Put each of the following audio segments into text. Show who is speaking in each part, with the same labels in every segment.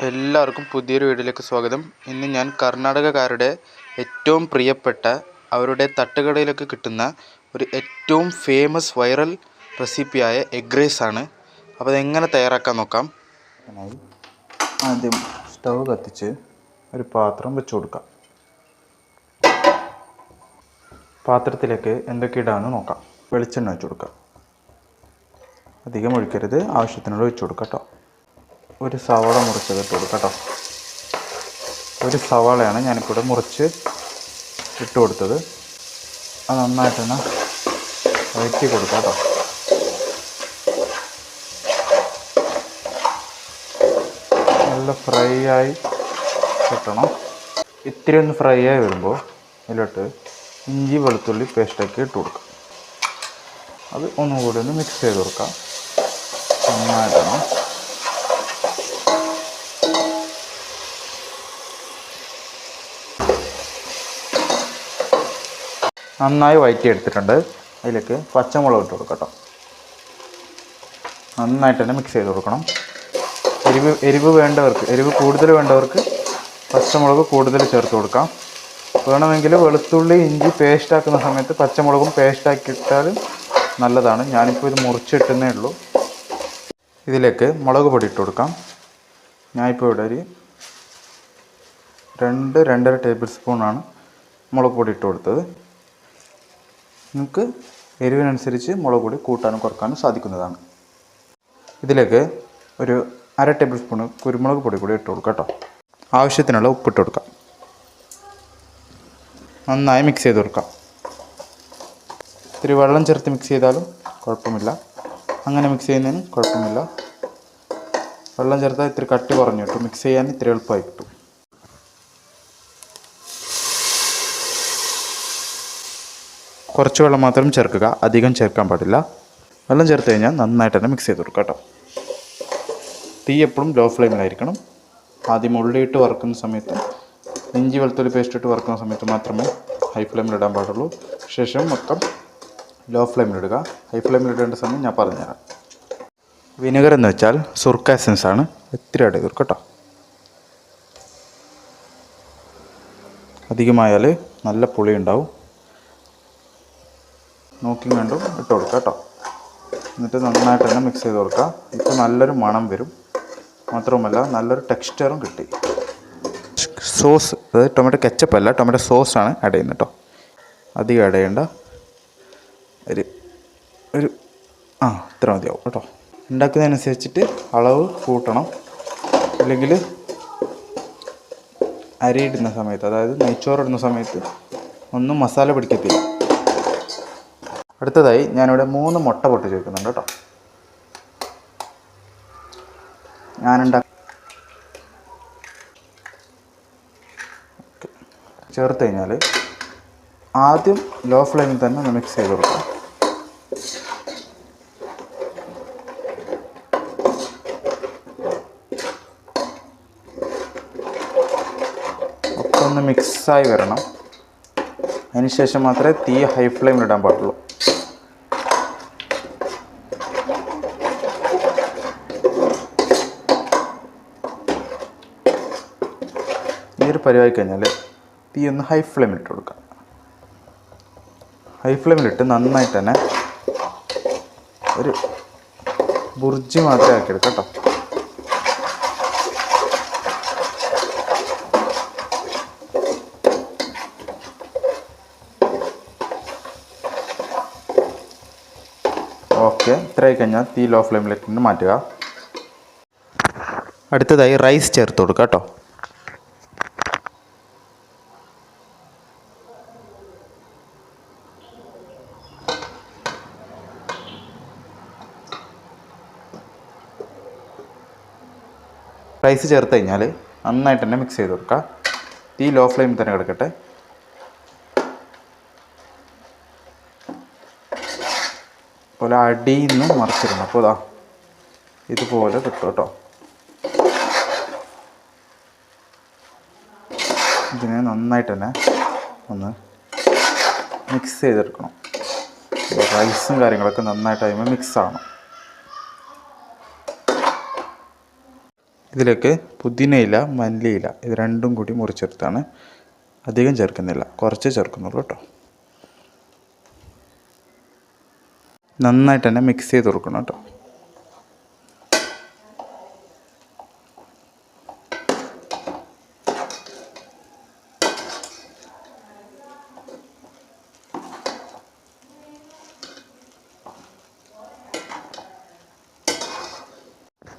Speaker 1: എല്ലാവർക്കും പുതിയൊരു വീഡിയോയിലേക്ക് സ്വാഗതം. ഇന്ന് ഞാൻ കർണാടകക്കാരുടെ ഏറ്റവും പ്രിയപ്പെട്ട അവരുടെ തട്ടുകടയിലൊക്കെ കിട്ടുന്ന ഒരു ഏറ്റവും ഫേമസ് വൈറൽ റെസിപ്പിയായ എഗ് റൈസ് ആണ്. അപ്പോൾ അതെങ്ങനെ തയ്യാറാക്കാൻ നോക്കാം. ആദ്യം സ്റ്റൗ കത്തിച്ച് ഒരു പാത്രം വെച്ച് കൊടുക്കാം. പാത്രത്തിലേക്ക് എന്തൊക്കെ ഇടാമെന്ന് നോക്കാം. വെളിച്ചെണ്ണ വെച്ച് കൊടുക്കാം. അധികം ഒഴിക്കരുത്, ആവശ്യത്തിനുള്ള ഒഴിച്ചു കൊടുക്കാം കേട്ടോ. ഒരു സവാള മുറിച്ചത് ഇട്ട് കൊടുക്കാം കേട്ടോ. ഒരു സവാളയാണ് ഞാനിപ്പോൾ മുറിച്ച് ഇട്ട് കൊടുത്തത്. അത് നന്നായിട്ടൊന്ന് വഴറ്റി കൊടുക്കാം കേട്ടോ. നല്ല ഫ്രൈ ആയി കിട്ടണം. ഇത്തിരി ഒന്ന് ഫ്രൈ ആയി വരുമ്പോൾ അതിലോട്ട് ഇഞ്ചി വെളുത്തുള്ളി പേസ്റ്റാക്കി ഇട്ട് കൊടുക്കാം. അത് ഒന്നുകൂടി ഒന്ന് മിക്സ് ചെയ്ത് കൊടുക്കാം. നന്നായിട്ടാണ് നന്നായി വഴറ്റി എടുത്തിട്ടുണ്ട്. അതിലേക്ക് പച്ചമുളക് ഇട്ട് കൊടുക്കാം കേട്ടോ. നന്നായിട്ട് തന്നെ മിക്സ് ചെയ്ത് കൊടുക്കണം. എരിവ് കൂടുതൽ വേണ്ടവർക്ക് പച്ചമുളക് കൂടുതൽ ചേർത്ത് കൊടുക്കാം. വേണമെങ്കിൽ വെളുത്തുള്ളി ഇഞ്ചി പേസ്റ്റാക്കുന്ന സമയത്ത് പച്ചമുളകും പേസ്റ്റാക്കിയിട്ടാലും നല്ലതാണ്. ഞാനിപ്പോൾ ഇത് മുറിച്ചിട്ടുന്നേ ഉള്ളൂ. ഇതിലേക്ക് മുളക് പൊടി ഇട്ട് കൊടുക്കാം. ഞാനിപ്പോൾ ഇവിടെ ഒരു 2-2.5 ടേബിൾ സ്പൂണാണ് മുളക് പൊടി ഇട്ട് കൊടുത്തത്. നിങ്ങൾക്ക് എരിവിനനുസരിച്ച് മുളക് പൊടി കൂട്ടാനും കുറക്കാനും സാധിക്കുന്നതാണ്. ഇതിലേക്ക് ഒരു 1/2 ടേബിൾ സ്പൂൺ കുരുമുളക് പൊടി കൂടി ഇട്ട് കൊടുക്കാം കേട്ടോ. ആവശ്യത്തിനുള്ള ഉപ്പിട്ട് കൊടുക്കാം. നന്നായി മിക്സ് ചെയ്ത് കൊടുക്കാം. ഇത്തിരി വെള്ളം ചേർത്ത് മിക്സ് ചെയ്താലും കുഴപ്പമില്ല, അങ്ങനെ മിക്സ് ചെയ്യുന്നതിന് കുഴപ്പമില്ല. വെള്ളം ചേർത്താൽ ഇത്തിരി കട്ടി കുറഞ്ഞു കിട്ടും. മിക്സ് ചെയ്യാൻ ഇത്തിരി എളുപ്പമായി കിട്ടും. കുറച്ച് വെള്ളം മാത്രം ചേർക്കുക, അധികം ചേർക്കാൻ പാടില്ല. വെള്ളം ചേർത്ത് കഴിഞ്ഞാൽ നന്നായിട്ട് തന്നെ മിക്സ് ചെയ്ത് കൊടുക്കുക കേട്ടോ. തീ എപ്പോഴും ലോ ഫ്ലെയിമിലായിരിക്കണം. ആദ്യം ഉള്ളിയിട്ട് വറുക്കുന്ന സമയത്ത്, ഇഞ്ചി വെളുത്തുള്ളി പേസ്റ്റ് ഇട്ട് വറുക്കുന്ന സമയത്ത് മാത്രമേ ഹൈ ഫ്ലെയിമിലിടാൻ പാടുള്ളൂ. ശേഷം മൊത്തം ലോ ഫ്ലെയിമിലിടുക. ഹൈ ഫ്ലെയിമിലിടേണ്ട സമയം ഞാൻ പറഞ്ഞുതരാം. വിനെഗർ എന്ന് വെച്ചാൽ സുർക്ക എസൻസ് ആണ്. ഇത്തിരി ആഡ് ചെയ്ത് കൊടുക്കുക കേട്ടോ. അധികമായാൽ നല്ല പുളി ഉണ്ടാവും. നോക്കി കണ്ടും ഇട്ട് കൊടുക്കുക കേട്ടോ. എന്നിട്ട് നന്നായിട്ട് തന്നെ മിക്സ് ചെയ്ത് കൊടുക്കുക. ഇപ്പോൾ നല്ലൊരു മണം വരും. മാത്രവുമല്ല നല്ലൊരു ടെക്സ്ചറും കിട്ടി. സോസ്, അതായത് ടൊമാറ്റോ കെച്ചപ്പ് അല്ല, ടൊമാറ്റോ സോസാണ് ആഡ് ചെയ്യുന്നത് കേട്ടോ. അധികം ആഡ് ചെയ്യേണ്ട. ഒരു ഇത്ര മതിയാവും കേട്ടോ. ഉണ്ടാക്കുന്നതിനനുസരിച്ചിട്ട് അളവ് കൂട്ടണം. അല്ലെങ്കിൽ അരി ഇടുന്ന സമയത്ത്, അതായത് നെയ്ച്ചോറ് ഇടുന്ന സമയത്ത് ഒന്നും മസാല പിടിക്കത്തില്ല. അടുത്തതായി ഞാനിവിടെ 3 മുട്ട പൊട്ടിച്ച് വയ്ക്കുന്നുണ്ട് കേട്ടോ. ചേർത്ത് കഴിഞ്ഞാൽ ആദ്യം ലോ ഫ്ലെയിമിൽ തന്നെ ഒന്ന് മിക്സ് ചെയ്ത് കൊടുക്കാം. ഒക്കെ ഒന്ന് മിക്സായി വരണം. അതിനുശേഷം മാത്രമേ തീ ഹൈ ഫ്ലെയിമിലിടാൻ പാടുള്ളൂ. ഈ ഒരു പരിവായി കഴിഞ്ഞാൽ തീ ഒന്ന് ഹൈ ഫ്ലെയിമിലിട്ട് കൊടുക്കാം. ഹൈ ഫ്ലെയിമിലിട്ട് നന്നായിട്ട് തന്നെ ഒരു ബുർജി മാത്രമേ ആക്കിയെടുക്കാം കേട്ടോ. ഓക്കെ, ഇത്രയായി കഴിഞ്ഞാൽ തീ ലോ ഫ്ലെയിമിലേക്ക് മാറ്റുക. അടുത്തതായി റൈസ് ചേർത്ത് കൊടുക്കുക കേട്ടോ. റൈസ് ചേർത്ത് കഴിഞ്ഞാൽ നന്നായിട്ട് തന്നെ മിക്സ് ചെയ്ത് കൊടുക്കുക. തീ ലോ ഫ്ലെയിമിൽ തന്നെ കിടക്കട്ടെ. അതുപോലെ അടിയിൽ നിന്ന് മറിച്ചിടണം. അപ്പോൾ ഇതുപോലെ കിട്ടും കേട്ടോ. ഇതിനെ നന്നായിട്ട് തന്നെ ഒന്ന് മിക്സ് ചെയ്തെടുക്കണം. റൈസും കാര്യങ്ങളൊക്കെ നന്നായിട്ട് അതിന് മിക്സ് ആവണം. ഇതിലേക്ക് പുതിനയില, മല്ലിയില ഇത് രണ്ടും കൂടി മുറിച്ചെടുത്താണ്. അധികം ചേർക്കുന്നില്ല, കുറച്ച് ചേർക്കുന്നുള്ളൂ കേട്ടോ. നന്നായിട്ട് തന്നെ മിക്സ് ചെയ്ത് കൊടുക്കണം കേട്ടോ.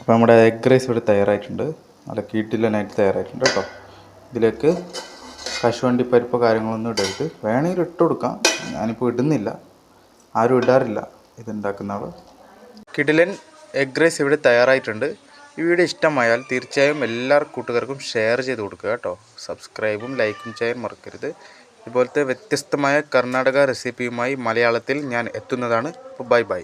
Speaker 1: അപ്പോൾ നമ്മുടെ എഗ് റൈസ് ഇവിടെ തയ്യാറായിട്ടുണ്ട്. നല്ല കിടിലനായിട്ട് തയ്യാറായിട്ടുണ്ട് കേട്ടോ. ഇതിലേക്ക് കശുവണ്ടി പരിപ്പ് കാര്യങ്ങളൊന്നും ഇടരുത്. വേണമെങ്കിൽ ഇട്ട് കൊടുക്കാം, ഞാനിപ്പോൾ ഇടുന്നില്ല, ആരും ഇടാറില്ല ഇതുണ്ടാക്കുന്ന ആൾ. കിടിലൻ എഗ് റൈസ് ഇവിടെ തയ്യാറായിട്ടുണ്ട്. ഈ വീഡിയോ ഇഷ്ടമായാൽ തീർച്ചയായും എല്ലാ കൂട്ടുകാർക്കും ഷെയർ ചെയ്ത് കൊടുക്കുക കേട്ടോ. സബ്സ്ക്രൈബും ലൈക്കും ചെയ്യാൻ മറക്കരുത്. ഇതുപോലത്തെ വ്യത്യസ്തമായ കർണാടക റെസിപ്പിയുമായി മലയാളത്തിൽ ഞാൻ എത്തുന്നതാണ്. Bye bye.